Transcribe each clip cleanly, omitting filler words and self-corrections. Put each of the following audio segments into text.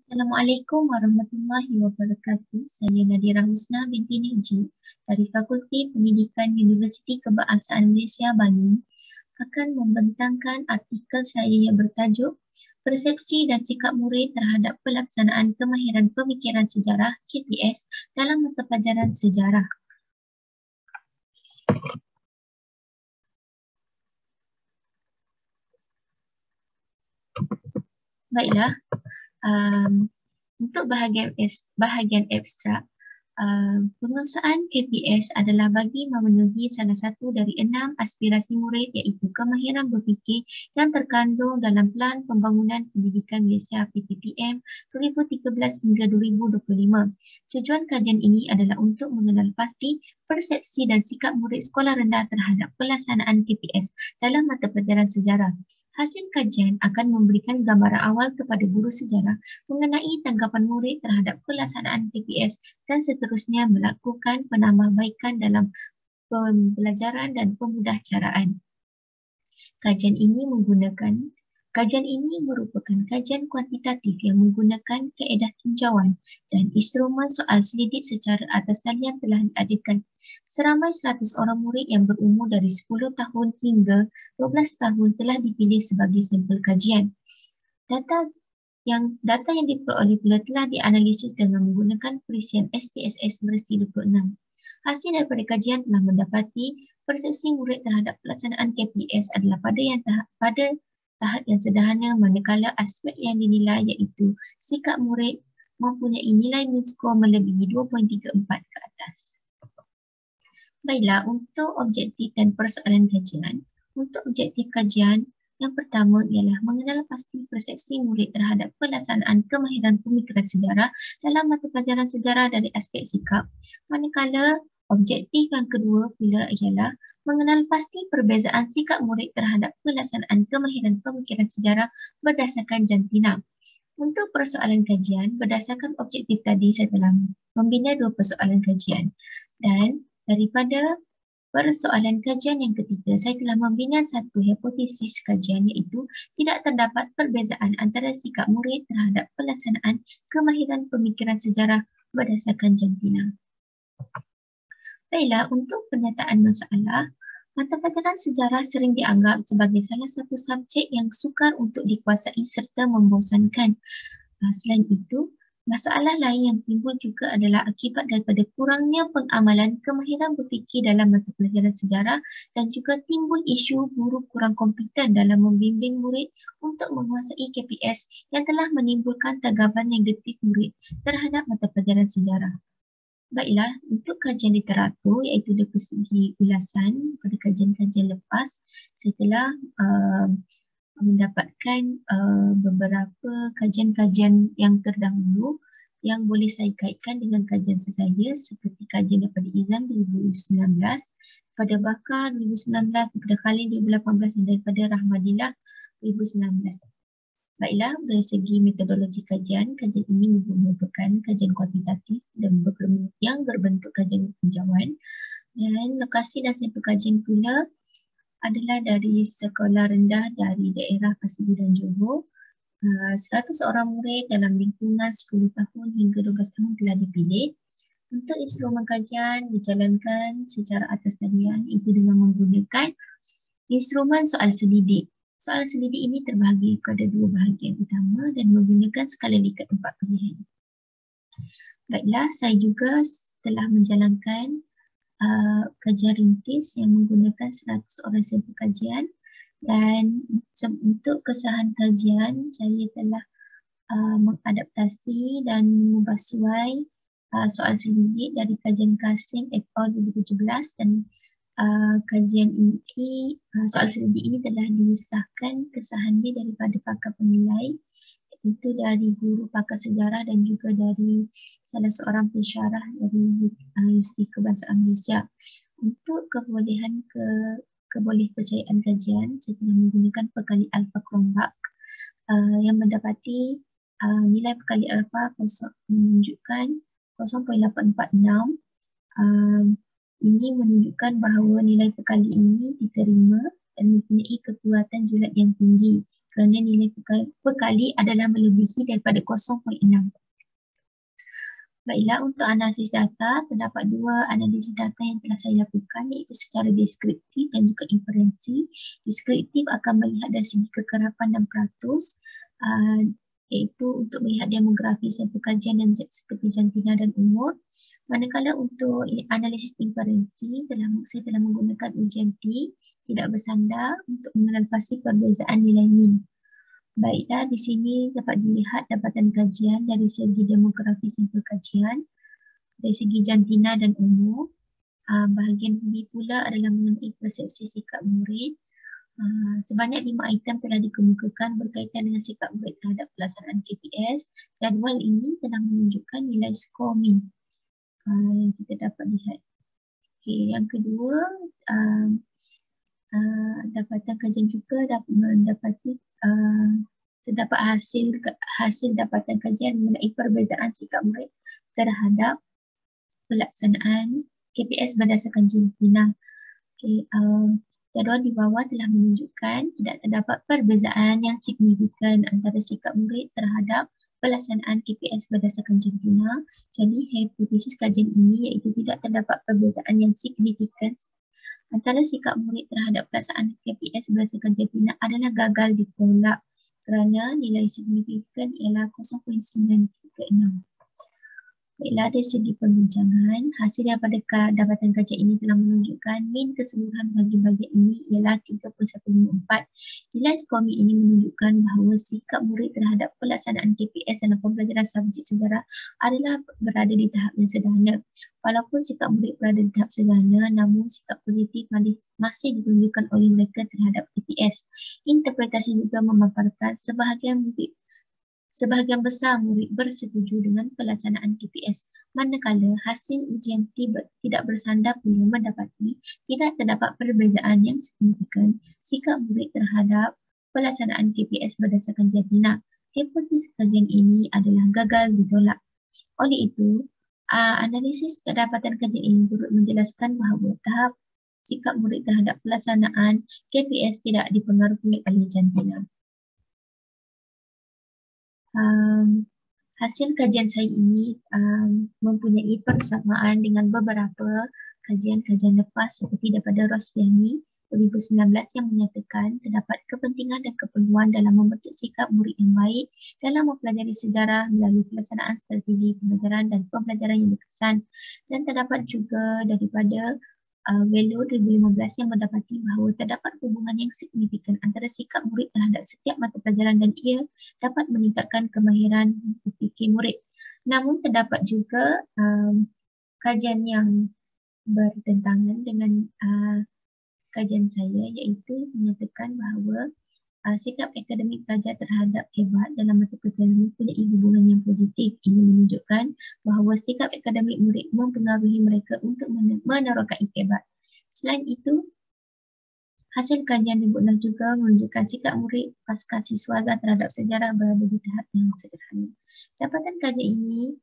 Assalamualaikum warahmatullahi wabarakatuh. Saya Nadira Husna binti Najib dari Fakulti Pendidikan Universiti Kebangsaan Malaysia Bangi akan membentangkan artikel saya yang bertajuk Persepsi dan Sikap Murid Terhadap Pelaksanaan Kemahiran Pemikiran Sejarah KPS dalam mata pelajaran sejarah. Baiklah, untuk bahagian abstrak, penguasaan KPS adalah bagi memenuhi salah satu dari 6 aspirasi murid iaitu kemahiran berfikir yang terkandung dalam Pelan Pembangunan Pendidikan Malaysia PTPM 2013 hingga 2025. Tujuan kajian ini adalah untuk mengenal pasti persepsi dan sikap murid sekolah rendah terhadap pelaksanaan KPS dalam mata pelajaran sejarah. Hasil kajian akan memberikan gambaran awal kepada guru sejarah mengenai tanggapan murid terhadap pelaksanaan KPS dan seterusnya melakukan penambahbaikan dalam pembelajaran dan pemudahcaraan. Kajian ini merupakan kajian kuantitatif yang menggunakan kaedah tinjauan dan instrumen soal selidik secara atas talian telah diadakan. Seramai 100 orang murid yang berumur dari 10 tahun hingga 12 tahun telah dipilih sebagai sampel kajian. Data yang diperoleh pula telah dianalisis dengan menggunakan perisian SPSS versi 26. Hasil daripada kajian telah mendapati persepsi murid terhadap pelaksanaan KPS adalah pada tahap yang sederhana, manakala aspek yang dinilai iaitu sikap murid mempunyai nilai min skor melebihi 2.34 ke atas. Baiklah, untuk objektif dan persoalan kajian. Untuk objektif kajian, yang pertama ialah mengenal pasti persepsi murid terhadap pelaksanaan kemahiran pemikiran sejarah dalam mata pelajaran sejarah dari aspek sikap. Manakala objektif yang kedua pula ialah mengenal pasti perbezaan sikap murid terhadap pelaksanaan kemahiran pemikiran sejarah berdasarkan jantina. Untuk persoalan kajian, berdasarkan objektif tadi saya telah membina 2 persoalan kajian. Dan daripada persoalan kajian yang ketiga, saya telah membina satu hipotesis kajian iaitu tidak terdapat perbezaan antara sikap murid terhadap pelaksanaan kemahiran pemikiran sejarah berdasarkan jantina. Baiklah, untuk penyataan masalah, mata pelajaran sejarah sering dianggap sebagai salah satu subjek yang sukar untuk dikuasai serta membosankan. Selain itu, masalah lain yang timbul juga adalah akibat daripada kurangnya pengamalan kemahiran berfikir dalam mata pelajaran sejarah dan juga timbul isu guru kurang kompeten dalam membimbing murid untuk menguasai KPS yang telah menimbulkan tanggapan negatif murid terhadap mata pelajaran sejarah. Baiklah, untuk kajian literatur iaitu dari segi ulasan pada kajian-kajian lepas, saya telah mendapatkan beberapa kajian-kajian yang terdahulu yang boleh saya kaitkan dengan kajian saya seperti kajian daripada Izam 2019, daripada Bakar 2019, daripada Khalil 2018 dan daripada Rahmadillah 2019. Baiklah, dari segi metodologi kajian ini merupakan kajian kuantitatif dan yang berbentuk kajian tinjauan, dan lokasi dan sampel kajian pula adalah dari sekolah rendah dari daerah Pasir dan Johor. 100 orang murid dalam lingkungan 10 tahun hingga 12 tahun telah dipilih. Untuk instrumen kajian dijalankan secara atas talian itu dengan menggunakan instrumen soal selidik. Soal selidik ini terbahagi kepada 2 bahagian utama dan menggunakan skala likat 4 pilihan. Baiklah, saya juga telah menjalankan kajian rintis yang menggunakan 100 orang sampel kajian, dan untuk kesahan kajian saya telah mengadaptasi dan mengubah suai soal selidik dari kajian Kasim et al. 2017 dan kajian ini, soal selidik ini telah disahkan kesahan dia daripada pakar penilai, itu dari guru pakar sejarah dan juga dari salah seorang pensyarah dari Universiti Kebangsaan Malaysia. Untuk kebolehpercayaan kajian, saya telah menggunakan perkali alfa Cronbach yang mendapati nilai perkali alfa menunjukkan 0.846. Ini menunjukkan bahawa nilai perkali ini diterima dan mempunyai kekuatan julat yang tinggi. kerana nilai perkali adalah melebihi daripada 0.6. Baiklah, untuk analisis data, terdapat dua analisis data yang telah saya lakukan, iaitu secara deskriptif dan juga inferensi. Deskriptif akan melihat dari segi kekerapan dan peratus, iaitu untuk melihat demografi sampel kajian dan seperti jantina dan umur. Manakala untuk analisis inferensi, saya telah menggunakan ujian T tidak bersandar untuk mengenal pasti perbezaan nilai min. Baiklah, di sini dapat dilihat dapatan kajian dari segi demografi sampel kajian, dari segi jantina dan umur. Bahagian B pula adalah mengenai persepsi sikap murid. Sebanyak 5 item telah dikemukakan berkaitan dengan sikap murid terhadap pelaksanaan KPS. Jadual ini telah menunjukkan nilai skor min yang kita dapat lihat. Okay, yang kedua, dapatan kajian juga dapat mendapati terdapat hasil dapatan kajian mengenai perbezaan sikap murid terhadap pelaksanaan KPS berdasarkan jantina. Okay, jadual di bawah telah menunjukkan tidak terdapat perbezaan yang signifikan antara sikap murid terhadap pelaksanaan KPS berdasarkan jantina. Jadi hipotesis kajian ini iaitu tidak terdapat perbezaan yang signifikan antara sikap murid terhadap pelaksanaan KPS berdasarkan jantina adalah gagal ditolak kerana nilai signifikan ialah 0.936. Baiklah, dari segi pembincangan, hasil daripada dapatan kajian ini telah menunjukkan min keseluruhan bagi-bagi ini ialah 3.154. Nilai skor min ini menunjukkan bahawa sikap murid terhadap pelaksanaan KPS dalam pembelajaran subjek sejarah adalah berada di tahap yang sederhana. Walaupun sikap murid berada di tahap sederhana, namun sikap positif masih ditunjukkan oleh mereka terhadap KPS. Interpretasi juga memaparkan sebahagian besar murid bersetuju dengan pelaksanaan KPS, manakala hasil ujian tidak bersandar pula mendapati tidak terdapat perbezaan yang signifikan sikap murid terhadap pelaksanaan KPS berdasarkan jantina. Hipotesis kajian ini adalah gagal ditolak. Oleh itu, analisis kedapatan kajian ini turut menjelaskan bahawa tahap sikap murid terhadap pelaksanaan KPS tidak dipengaruhi oleh jantina. Hasil kajian saya ini mempunyai persamaan dengan beberapa kajian-kajian lepas seperti daripada Rosliani 2019 yang menyatakan terdapat kepentingan dan keperluan dalam membentuk sikap murid yang baik dalam mempelajari sejarah melalui pelaksanaan strategi pembelajaran dan pembelajaran yang berkesan, dan terdapat juga daripada Velo 2015 yang mendapati bahawa terdapat hubungan yang signifikan antara sikap murid terhadap setiap mata pelajaran dan ia dapat meningkatkan kemahiran berfikir murid. Namun terdapat juga kajian yang bertentangan dengan kajian saya, iaitu menyatakan bahawa sikap akademik pelajar terhadap hebat dalam mata pelajaran mempunyai hubungan yang positif. Ini menunjukkan bahawa sikap akademik murid mempengaruhi mereka untuk meneroka hebat. Selain itu, hasil kajian dibuatlah juga menunjukkan sikap murid pasca siswaga terhadap sejarah berada di tahap yang sederhana. Dapatan kajian ini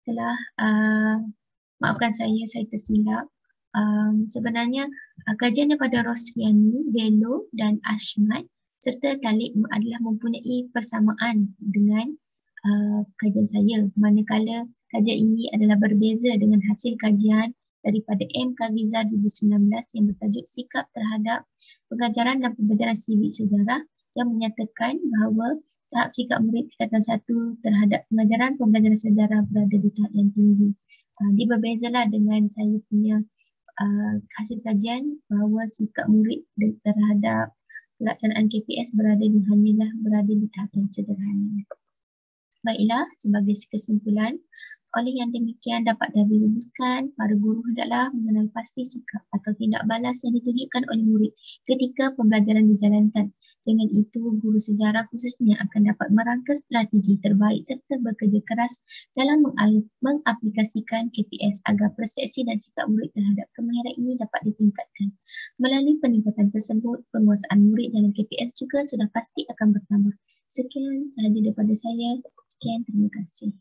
telah, maafkan saya tersilap. Sebenarnya kajian daripada Rosliani, Velo dan Ashmat serta Talib adalah mempunyai persamaan dengan kajian saya, manakala kajian ini adalah berbeza dengan hasil kajian daripada M. Kaviza 2019 yang bertajuk Sikap Terhadap Pengajaran dan Pembelajaran Sivik Sejarah yang menyatakan bahawa tahap sikap murid tingkatan 1 terhadap pengajaran pembelajaran sejarah berada di tahap yang tinggi. Dia berbezalah dengan saya punya hasil kajian bahawa sikap murid terhadap pelaksanaan KPS hanyalah berada di tahap yang sederhana. Baiklah, sebagai kesimpulan, oleh yang demikian dapat dirumuskan, para guru hendaklah mengenal pasti sikap atau tindak balas yang ditunjukkan oleh murid ketika pembelajaran dijalankan. Dengan itu, guru sejarah khususnya akan dapat merangka strategi terbaik serta bekerja keras dalam mengaplikasikan KPS agar persepsi dan sikap murid terhadap kemahiran ini dapat ditingkatkan. Melalui peningkatan tersebut, penguasaan murid dalam KPS juga sudah pasti akan bertambah. Sekian sahaja daripada saya. Sekian, terima kasih.